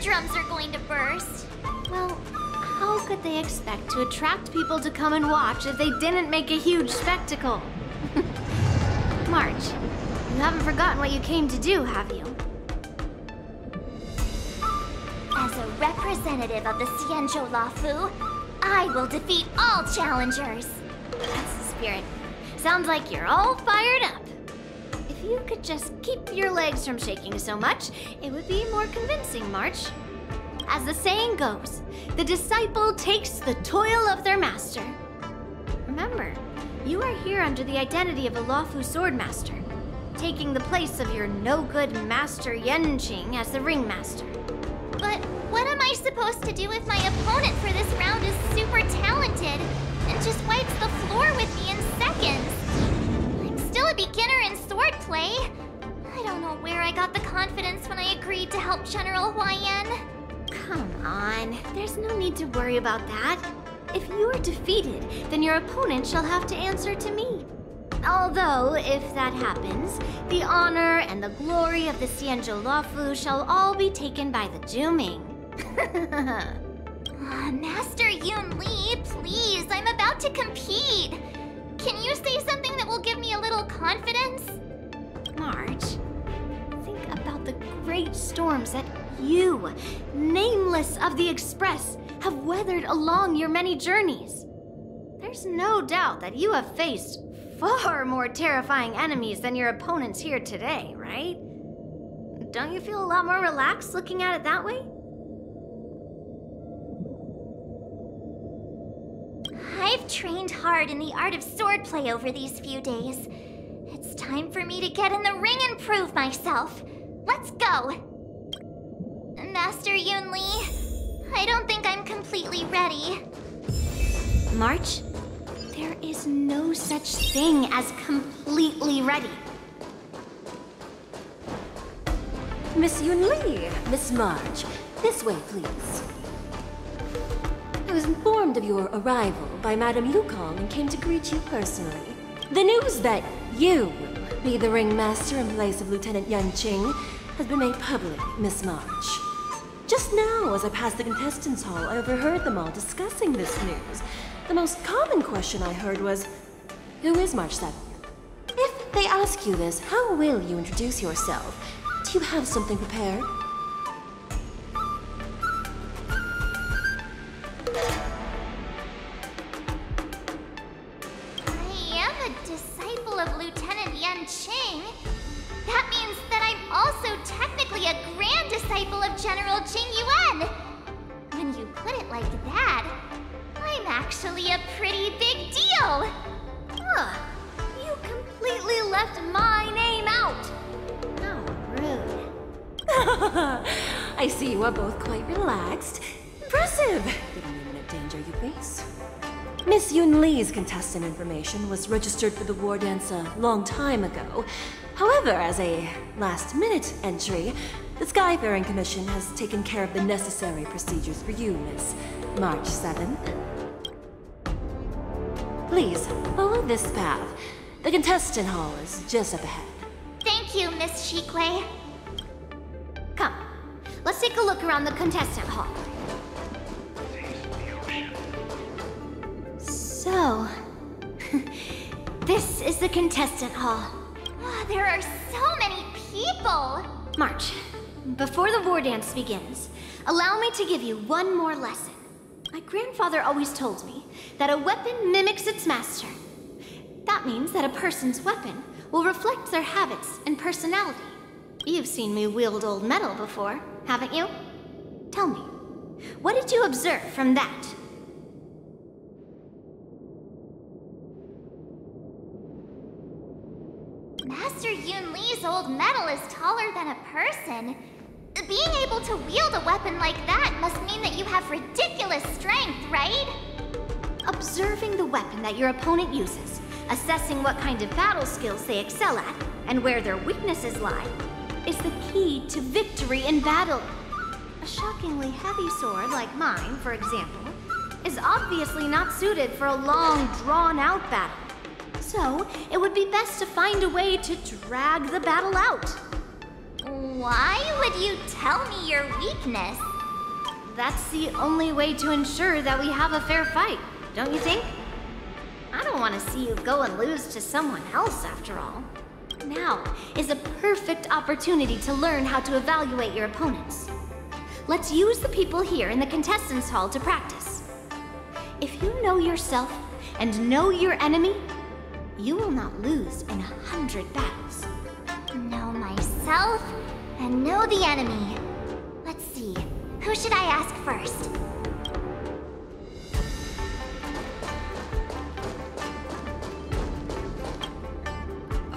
eardrums are going to burst. Well, how could they expect to attract people to come and watch if they didn't make a huge spectacle? March, you haven't forgotten what you came to do, have you? As a representative of the Xianzhou Lafu, I will defeat all challengers. That's the spirit. Sounds like you're all fired up. If you could just keep your legs from shaking so much, it would be more convincing, March. As the saying goes, the disciple takes the toil of their master. Remember, you are here under the identity of a Lafu Swordmaster, taking the place of your no-good master Yenqing as the ringmaster. But what am I supposed to do if my opponent for this round is super talented and just wipes the floor with me in seconds? I'm still a beginner in swordplay. I don't know where I got the confidence when I agreed to help General Huaiyan. Come on, there's no need to worry about that. If you are defeated, then your opponent shall have to answer to me. Although, if that happens, the honor and the glory of the Xianzhou Lafu shall all be taken by the Juming. Master Yun Li, please, I'm about to compete. Can you say something that will give me a little confidence? March, think about the great storms that you, nameless of the Express, have weathered along your many journeys. There's no doubt that you have faced far more terrifying enemies than your opponents here today, right? Don't you feel a lot more relaxed looking at it that way? I've trained hard in the art of swordplay over these few days. It's time for me to get in the ring and prove myself. Let's go! Master Yun Li, I don't think I'm completely ready. March, there is no such thing as completely ready. Miss Yun Li, Miss March, this way, please. I was informed of your arrival by Madame Yukong and came to greet you personally. The news that you will be the ringmaster in place of Lieutenant Yenqing has been made public, Miss March. Just now, as I passed the contestants' hall, I overheard them all discussing this news. The most common question I heard was, who is March 7th? If they ask you this, how will you introduce yourself? Do you have something prepared? I am a disciple of Lieutenant Yenqing. That means that I'm also technically a grand disciple of General Jing Yuan. When you put it like that, I'm actually a pretty big deal. Huh. You completely left my name out. How rude. I see you are both quite relaxed. Impressive! Given the imminent danger you face. Miss Yun Li's contestant information was registered for the war dance a long time ago. However, as a last-minute entry, the Skyfaring Commission has taken care of the necessary procedures for you, Miss March 7th. Please, follow this path. The contestant hall is just up ahead. Thank you, Miss Shikui. Come, let's take a look around the contestant hall. So, this is the contestant hall. There are so many people! March, before the war dance begins, allow me to give you one more lesson. My grandfather always told me that a weapon mimics its master. That means that a person's weapon will reflect their habits and personality. You've seen me wield old metal before, haven't you? Tell me, what did you observe from that? Master Yun Li's old metal is taller than a person. Being able to wield a weapon like that must mean that you have ridiculous strength, right? Observing the weapon that your opponent uses, assessing what kind of battle skills they excel at, and where their weaknesses lie, is the key to victory in battle. A shockingly heavy sword like mine, for example, is obviously not suited for a long, drawn-out battle. So, it would be best to find a way to drag the battle out. Why would you tell me your weakness? That's the only way to ensure that we have a fair fight, don't you think? I don't want to see you go and lose to someone else, after all. Now is a perfect opportunity to learn how to evaluate your opponents. Let's use the people here in the contestants' hall to practice. If you know yourself and know your enemy, you will not lose in 100 battles. Know myself and know the enemy. Let's see, who should I ask first?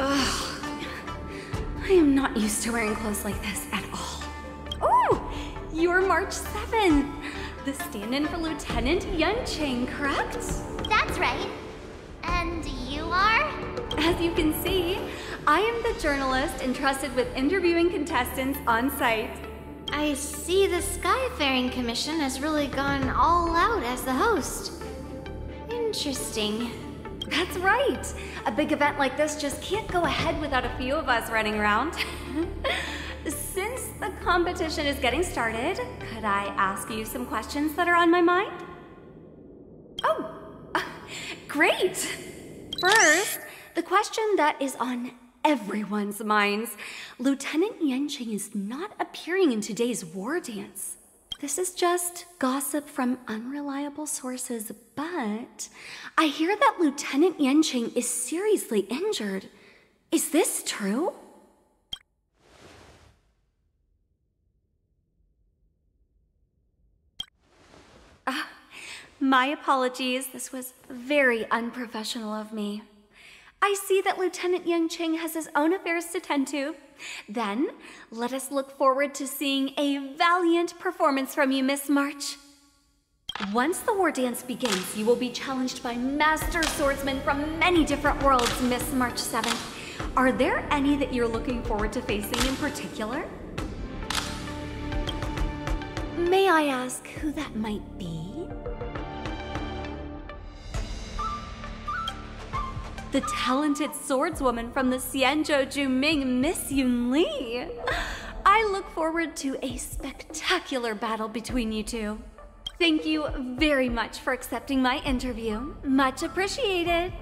I am not used to wearing clothes like this at all. Oh, you're March 7th, the stand-in for Lieutenant Yunqing, correct? That's right. And you are? As you can see, I am the journalist entrusted with interviewing contestants on site. I see the Skyfaring Commission has really gone all out as the host. Interesting. That's right. A big event like this just can't go ahead without a few of us running around. Since the competition is getting started, could I ask you some questions that are on my mind? Oh, great! First, the question that is on everyone's minds. Lieutenant Yunqing is not appearing in today's war dance. This is just gossip from unreliable sources, but I hear that Lieutenant Yunqing is seriously injured. Is this true? My apologies. This was very unprofessional of me. I see that Lieutenant Yunqing has his own affairs to tend to. Then, let us look forward to seeing a valiant performance from you, Miss March. Once the war dance begins, you will be challenged by master swordsmen from many different worlds, Miss March 7th. Are there any that you're looking forward to facing in particular? May I ask who that might be? The talented swordswoman from the Xianzhou Juming, Miss Yunli. I look forward to a spectacular battle between you two. Thank you very much for accepting my interview. Much appreciated.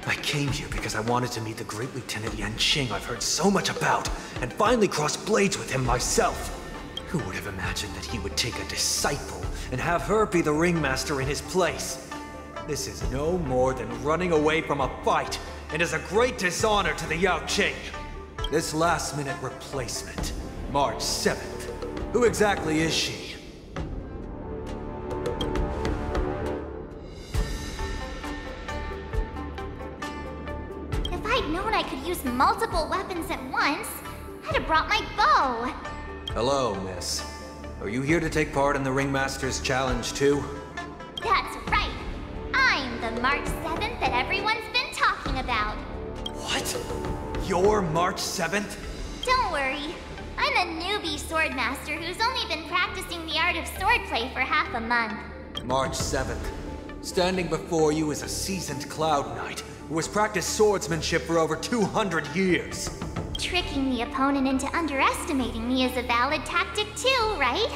I came here because I wanted to meet the great Lieutenant Yunqing I've heard so much about, and finally cross blades with him myself. Who would have imagined that he would take a disciple and have her be the ringmaster in his place? This is no more than running away from a fight, and is a great dishonor to the Yao Qing. This last-minute replacement, March 7th. Who exactly is she? If I'd known I could use multiple weapons at once, I'd have brought my bow. Hello, miss. Are you here to take part in the Ringmaster's Challenge, too? That's right. I'm the March 7th that everyone's been talking about. What? You're March 7th? Don't worry. I'm a newbie swordmaster who's only been practicing the art of swordplay for half a month. March 7th. Standing before you is a seasoned Cloud Knight who has practiced swordsmanship for over 200 years. Tricking the opponent into underestimating me is a valid tactic too, right?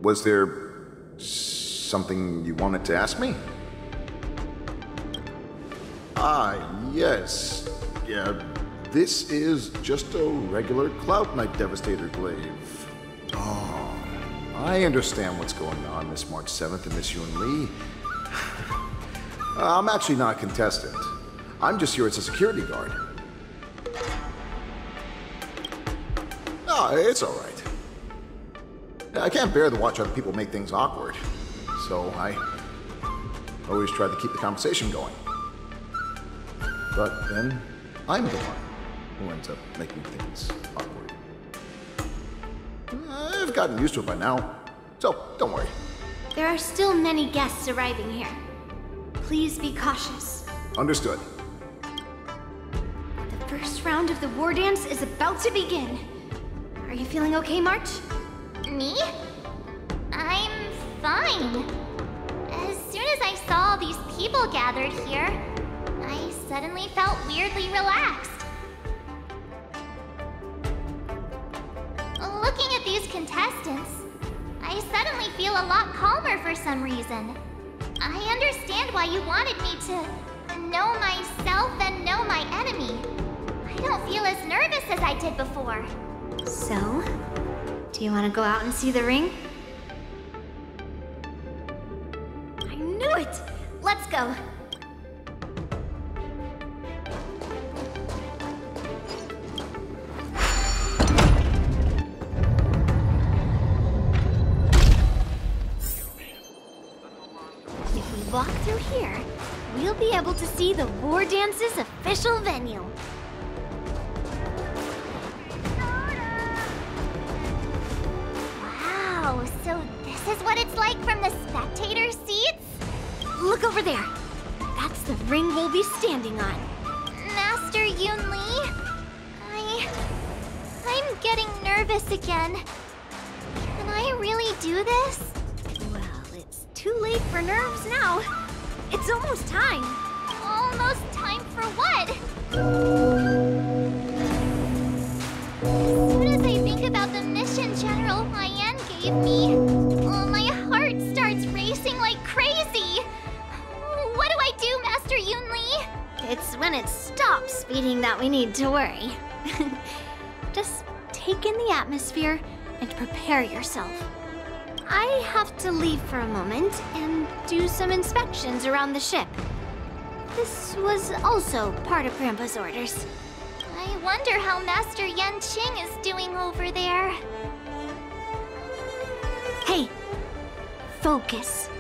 Was there something you wanted to ask me? Yes. Yeah, this is just a regular Cloud Knight Devastator glaive. Oh, I understand what's going on, Miss March 7th and Miss Yunli. I'm actually not a contestant. I'm just here as a security guard. It's all right. I can't bear to watch other people make things awkward, so I always try to keep the conversation going. But then, I'm the one who ends up making things awkward. I've gotten used to it by now, so don't worry. There are still many guests arriving here. Please be cautious. Understood. The first round of the war dance is about to begin. Are you feeling okay, March? Me? fine. As soon as I saw all these people gathered here, I suddenly felt weirdly relaxed. Looking at these contestants, I suddenly feel a lot calmer for some reason. I understand why you wanted me to know myself and know my enemy. I don't feel as nervous as I did before. So, do you want to go out and see the ring? I knew it! Let's go! If we walk through here, we'll be able to see the War Dance's official venue. Wow, so this is what it's like from the spectator seats? Look over there. That's the ring we'll be standing on. Master Yun Li? I'm getting nervous again. Can I really do this? Well, it's too late for nerves now. It's almost time. Almost time for what? As soon as I think about the mission General Hyen gave me, my heart starts racing like crazy. What do I do, Master Yun Li? It's when it stops beating that we need to worry. Just take in the atmosphere and prepare yourself. I have to leave for a moment and do some inspections around the ship. This was also part of Grandpa's orders. I wonder how Master Yan Qing is doing over there. Hey, focus.